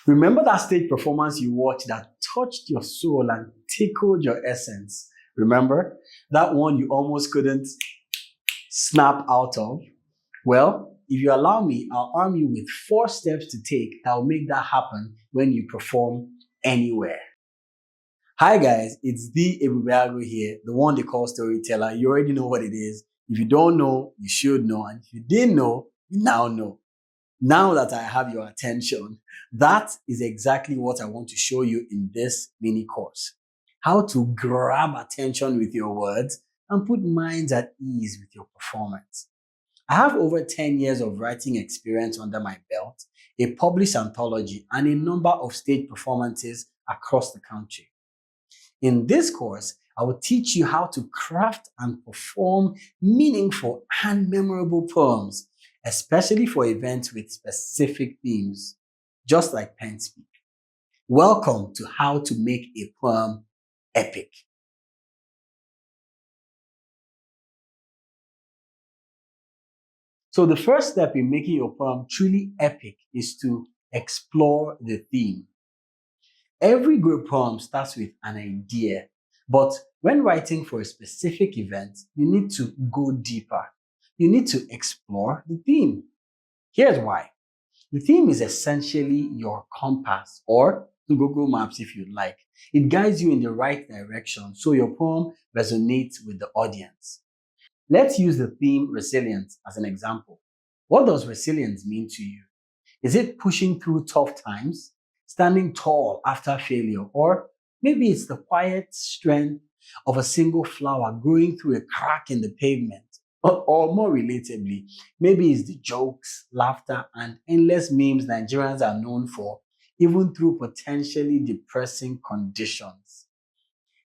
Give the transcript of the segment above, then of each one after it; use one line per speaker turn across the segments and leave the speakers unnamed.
Remember that stage performance you watched that touched your soul and tickled your essence? Remember? That one you almost couldn't snap out of? Well, if you allow me, I'll arm you with 4 steps to take that will make that happen when you perform anywhere. Hi guys, it's the Ebube Agu here, the one they call storyteller. You already know what it is. If you don't know, you should know. And if you didn't know, you now know. Now that I have your attention, that is exactly what I want to show you in this mini course. How to grab attention with your words and put minds at ease with your performance. I have over 10 years of writing experience under my belt, a published anthology, and a number of stage performances across the country. In this course, I will teach you how to craft and perform meaningful and memorable poems, especially for events with specific themes, just like pen speak. Welcome to How to Make a Poem Epic. So the first step in making your poem truly epic is to explore the theme. Every good poem starts with an idea, but when writing for a specific event, you need to go deeper. You need to explore the theme. Here's why. The theme is essentially your compass, or Google Maps if you'd like. It guides you in the right direction so your poem resonates with the audience. Let's use the theme resilience as an example. What does resilience mean to you? Is it pushing through tough times? Standing tall after failure, or maybe it's the quiet strength of a single flower growing through a crack in the pavement, or more relatably, maybe it's the jokes, laughter, and endless memes Nigerians are known for, even through potentially depressing conditions.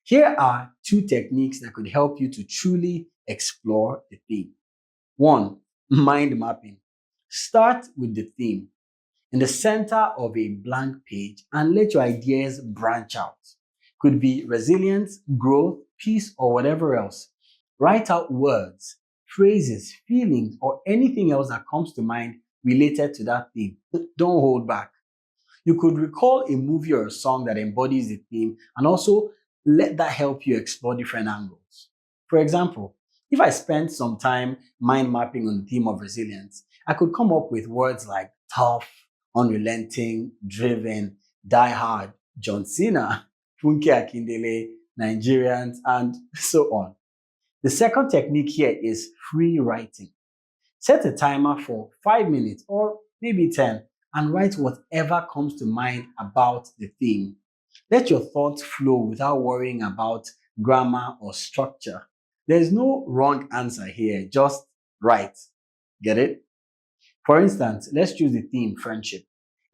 Here are 2 techniques that could help you to truly explore the theme. 1, mind mapping. Start with the theme in the center of a blank page and let your ideas branch out. Could be resilience, growth, peace, or whatever else. Write out words, phrases, feelings, or anything else that comes to mind related to that theme. Don't hold back. You could recall a movie or a song that embodies the theme and also let that help you explore different angles. For example, if I spent some time mind mapping on the theme of resilience, I could come up with words like tough, unrelenting, driven, die hard, John Cena, Funke Akindele, Nigerians, and so on. The second technique here is free writing. Set a timer for 5 minutes or maybe 10 and write whatever comes to mind about the theme. Let your thoughts flow without worrying about grammar or structure. There's no wrong answer here, just write. Get it? For instance, let's choose the theme friendship.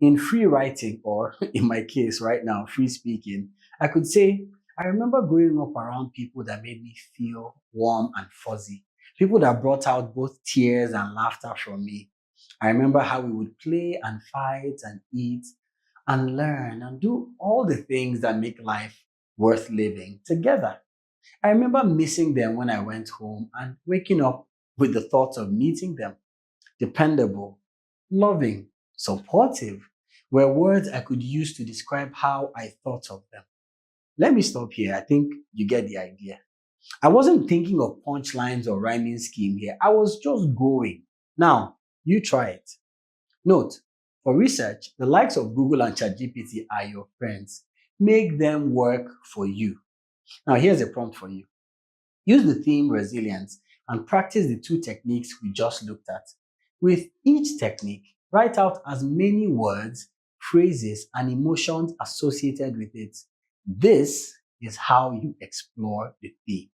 In free writing, or in my case right now, free speaking, I could say, I remember growing up around people that made me feel warm and fuzzy. People that brought out both tears and laughter from me. I remember how we would play and fight and eat and learn and do all the things that make life worth living together. I remember missing them when I went home and waking up with the thoughts of meeting them. Dependable, loving, supportive were words I could use to describe how I thought of them. Let me stop here. I think you get the idea. I wasn't thinking of punchlines or rhyming scheme here. I was just going. Now, you try it. Note, for research, the likes of Google and ChatGPT are your friends. Make them work for you. Now, here's a prompt for you. Use the theme resilience and practice the 2 techniques we just looked at. With each technique, write out as many words, phrases, and emotions associated with it. This is how you explore the theme.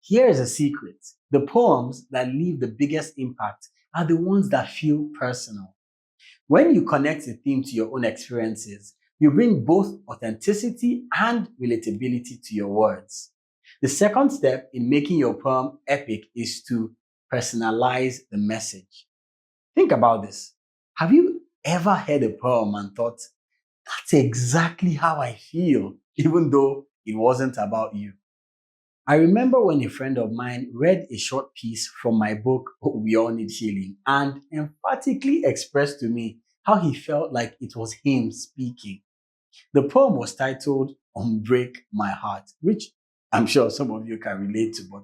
Here is a secret. The poems that leave the biggest impact are the ones that feel personal. When you connect the theme to your own experiences, you bring both authenticity and relatability to your words. The second step in making your poem epic is to personalize the message. Think about this. Have you ever heard a poem and thought, that's exactly how I feel, even though it wasn't about you? I remember when a friend of mine read a short piece from my book, We All Need Healing, and emphatically expressed to me how he felt like it was him speaking. The poem was titled Unbreak My Heart, which I'm sure some of you can relate to, but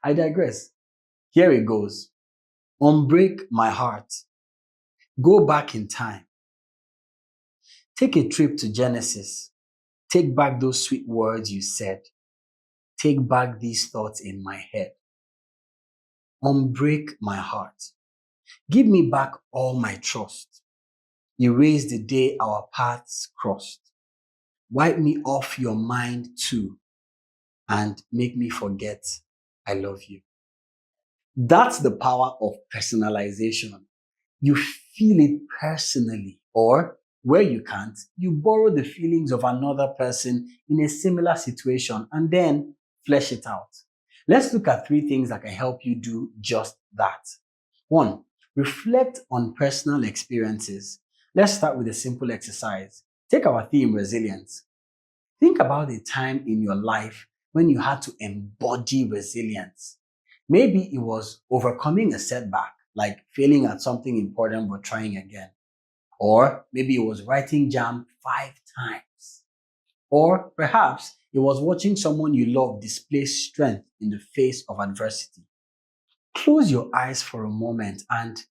I digress. Here it goes. Unbreak my heart. Go back in time. Take a trip to Genesis. Take back those sweet words you said. Take back these thoughts in my head. Unbreak my heart. Give me back all my trust. Erase the day our paths crossed. Wipe me off your mind too, and make me forget I love you. That's the power of personalization. You feel it personally, or where you can't, you borrow the feelings of another person in a similar situation and then flesh it out. Let's look at three things that can help you do just that. One, reflect on personal experiences. Let's start with a simple exercise. Take our theme, resilience. Think about a time in your life when you had to embody resilience. Maybe it was overcoming a setback, like failing at something important but trying again. Or maybe it was writing jam 5 times. Or perhaps it was watching someone you love display strength in the face of adversity. Close your eyes for a moment and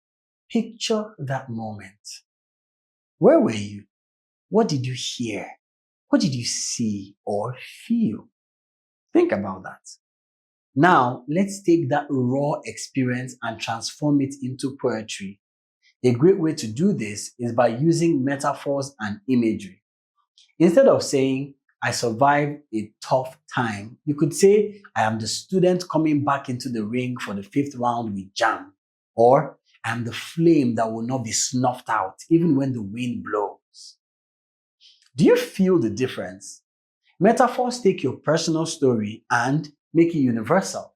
picture that moment. Where were you? What did you hear? What did you see or feel? Think about that. Now, let's take that raw experience and transform it into poetry. A great way to do this is by using metaphors and imagery. Instead of saying, I survived a tough time, you could say, I am the student coming back into the ring for the fifth round with jam. Or, I am the flame that will not be snuffed out even when the wind blows. Do you feel the difference? Metaphors take your personal story and make it universal,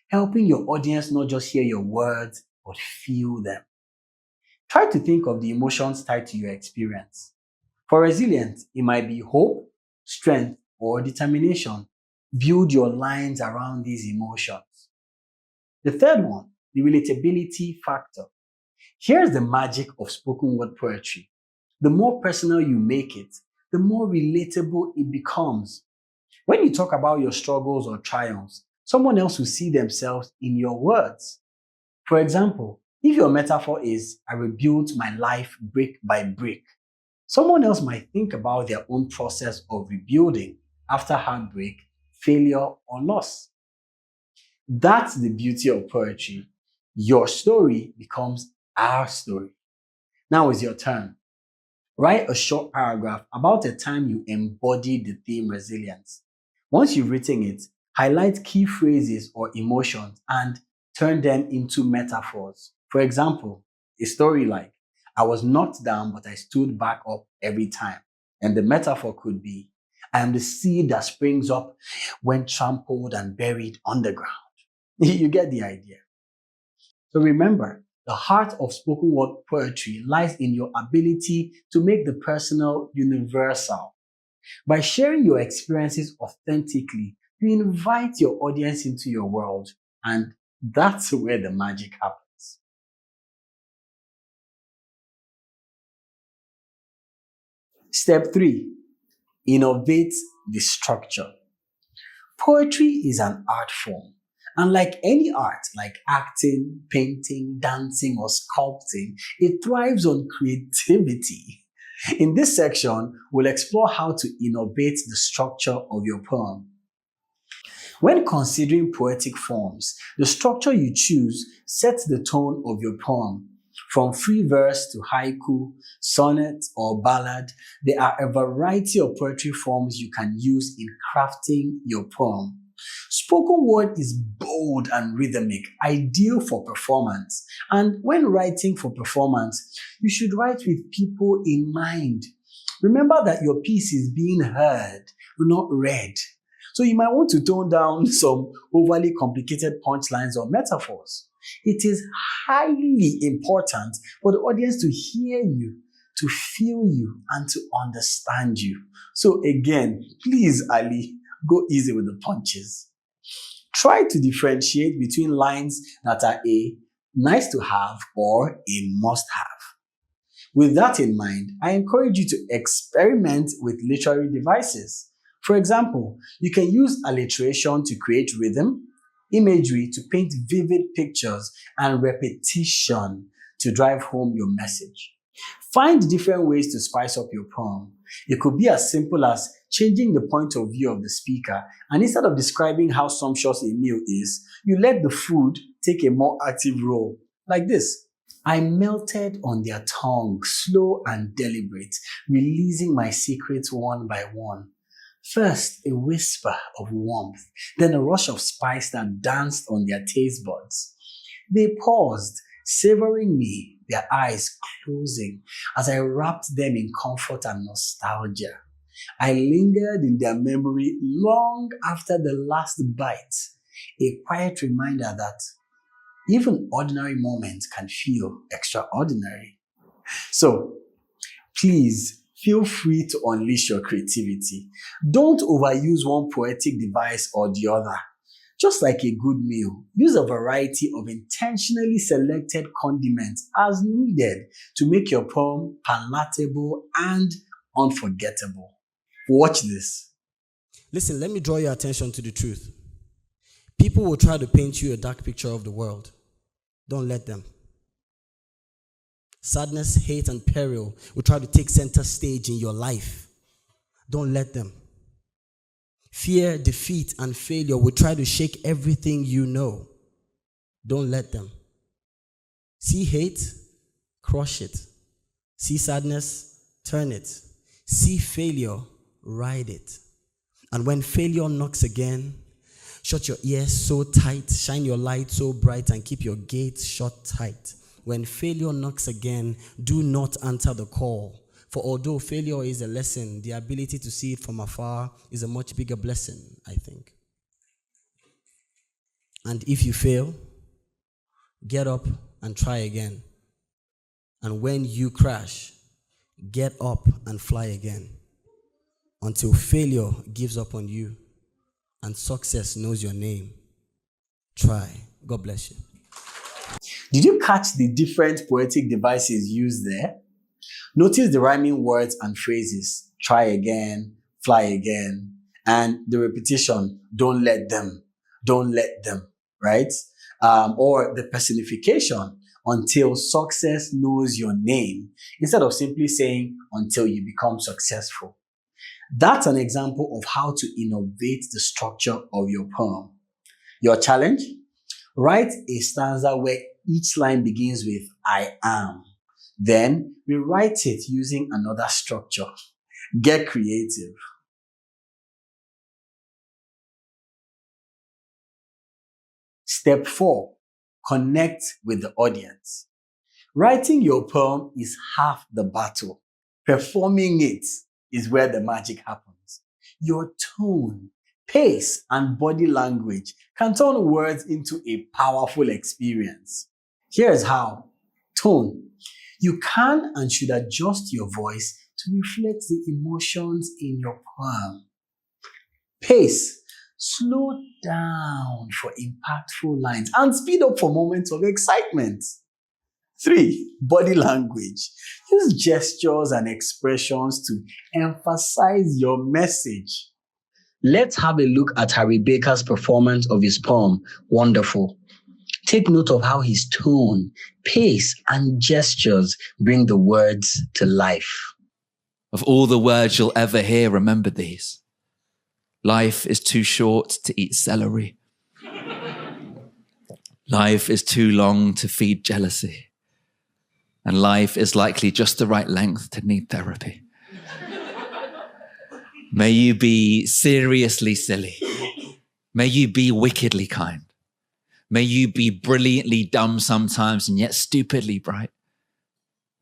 helping your audience not just hear your words, but feel them. Try to think of the emotions tied to your experience. For resilience, it might be hope, strength, or determination. Build your lines around these emotions. The third one, the relatability factor. Here's the magic of spoken word poetry. The more personal you make it, the more relatable it becomes. When you talk about your struggles or triumphs, someone else will see themselves in your words. For example, if your metaphor is, I rebuilt my life brick by brick, someone else might think about their own process of rebuilding after heartbreak, failure, or loss. That's the beauty of poetry. Your story becomes our story. Now is your turn. Write a short paragraph about a time you embodied the theme resilience. Once you've written it, highlight key phrases or emotions and turn them into metaphors. For example, a story like, I was knocked down, but I stood back up every time. And the metaphor could be, I am the seed that springs up when trampled and buried underground. You get the idea. So remember, the heart of spoken word poetry lies in your ability to make the personal universal. By sharing your experiences authentically, you invite your audience into your world, and that's where the magic happens. Step 3, innovate the structure. Poetry is an art form. And like any art, like acting, painting, dancing, or sculpting, it thrives on creativity. In this section, we'll explore how to innovate the structure of your poem. When considering poetic forms, the structure you choose sets the tone of your poem. From free verse to haiku, sonnet, or ballad, there are a variety of poetry forms you can use in crafting your poem. Spoken word is bold and rhythmic, ideal for performance. And when writing for performance, you should write with people in mind. Remember that your piece is being heard, not read. So you might want to tone down some overly complicated punchlines or metaphors. It is highly important for the audience to hear you, to feel you, and to understand you. So again, please, Ali, go easy with the punches. Try to differentiate between lines that are a nice to have or a must have. With that in mind, I encourage you to experiment with literary devices. For example, you can use alliteration to create rhythm, imagery to paint vivid pictures, and repetition to drive home your message. Find different ways to spice up your poem. It could be as simple as changing the point of view of the speaker, and instead of describing how sumptuous a meal is, you let the food take a more active role. Like this: I melted on their tongue, slow and deliberate, releasing my secrets one by one. First, a whisper of warmth, then a rush of spice that danced on their taste buds. They paused, savoring me, their eyes closing as I wrapped them in comfort and nostalgia. I lingered in their memory long after the last bite, a quiet reminder that even ordinary moments can feel extraordinary. So, please feel free to unleash your creativity. Don't overuse one poetic device or the other. Just like a good meal, use a variety of intentionally selected condiments as needed to make your poem palatable and unforgettable. Watch this.
Listen, let me draw your attention to the truth. People will try to paint you a dark picture of the world. Don't let them. Sadness, hate, and peril will try to take center stage in your life. Don't let them. Fear, defeat, and failure will try to shake everything you know. Don't let them. See hate? Crush it. See sadness? Turn it. See failure? Ride it. And when failure knocks again, shut your ears so tight, shine your light so bright, and keep your gates shut tight. When failure knocks again, do not answer the call. For although failure is a lesson, the ability to see it from afar is a much bigger blessing, I think. And if you fail, get up and try again. And when you crash, get up and fly again. Until failure gives up on you and success knows your name. Try. God bless you.
Did you catch the different poetic devices used there? Notice the rhyming words and phrases: try again, fly again, and the repetition, don't let them, right? Or the personification, until success knows your name, instead of simply saying until you become successful. That's an example of how to innovate the structure of your poem. Your challenge? Write a stanza where each line begins with I am. Then rewrite it using another structure. Get creative. Step 4, connect with the audience. Writing your poem is half the battle. Performing it is where the magic happens. Your tone, pace, and body language can turn words into a powerful experience. Here's how. Tone. You can and should adjust your voice to reflect the emotions in your poem. Pace. Slow down for impactful lines and speed up for moments of excitement. 3, body language. Use gestures and expressions to emphasize your message. Let's have a look at Harry Baker's performance of his poem, Wonderful. Take note of how his tone, pace, and gestures bring the words to life.
Of all the words you'll ever hear, remember these. Life is too short to eat celery. Life is too long to feed jealousy. And life is likely just the right length to need therapy. May you be seriously silly. May you be wickedly kind. May you be brilliantly dumb sometimes and yet stupidly bright.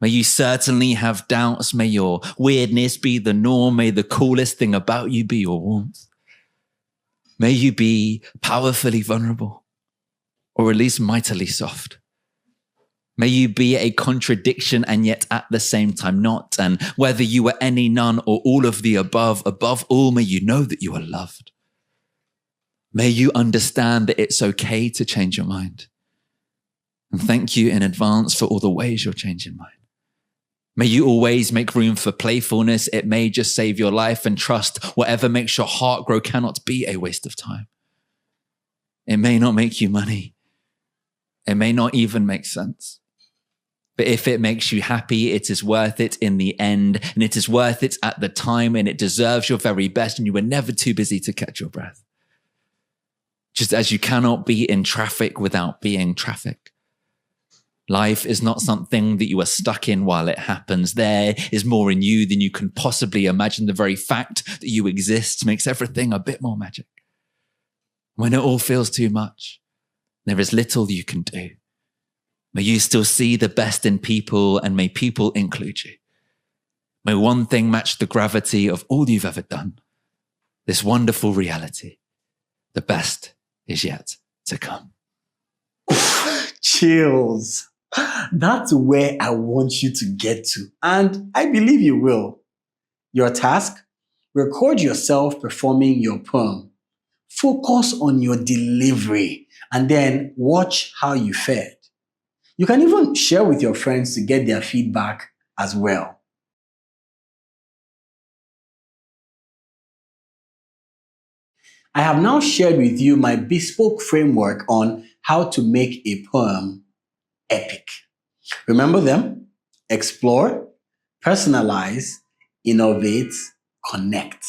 May you certainly have doubts. May your weirdness be the norm. May the coolest thing about you be your warmth. May you be powerfully vulnerable, or at least mightily soft. May you be a contradiction and yet at the same time not. And whether you are any, none, or all of the above all, may you know that you are loved. May you understand that it's okay to change your mind. And thank you in advance for all the ways you're changing mine. May you always make room for playfulness. It may just save your life, and trust whatever makes your heart grow cannot be a waste of time. It may not make you money. It may not even make sense. But if it makes you happy, it is worth it in the end, and it is worth it at the time, and it deserves your very best, and you were never too busy to catch your breath. Just as you cannot be in traffic without being traffic. Life is not something that you are stuck in while it happens. There is more in you than you can possibly imagine. The very fact that you exist makes everything a bit more magic. When it all feels too much, there is little you can do. May you still see the best in people, and may people include you. May one thing match the gravity of all you've ever done. This wonderful reality. The best is yet to come.
Chills. That's where I want you to get to, and I believe you will. Your task? Record yourself performing your poem. Focus on your delivery, and then watch how you fared. You can even share with your friends to get their feedback as well. I have now shared with you my bespoke framework on how to make a poem epic. Remember them? Explore, personalize, innovate, connect.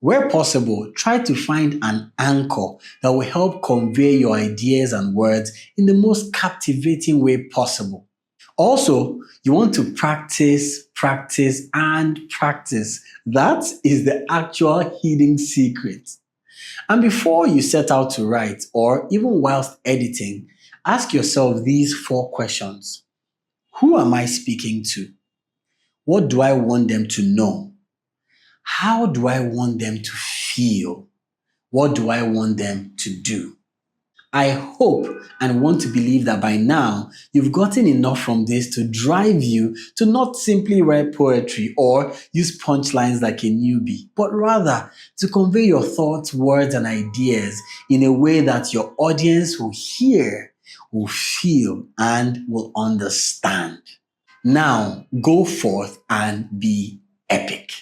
Where possible, try to find an anchor that will help convey your ideas and words in the most captivating way possible. Also, you want to practice, practice, and practice. That is the actual hidden secret. And before you set out to write, or even whilst editing, ask yourself these 4 questions. Who am I speaking to? What do I want them to know? How do I want them to feel? What do I want them to do? I hope and want to believe that by now you've gotten enough from this to drive you to not simply write poetry or use punchlines like a newbie, but rather to convey your thoughts, words, and ideas in a way that your audience will hear, will feel, and will understand. Now, go forth and be epic.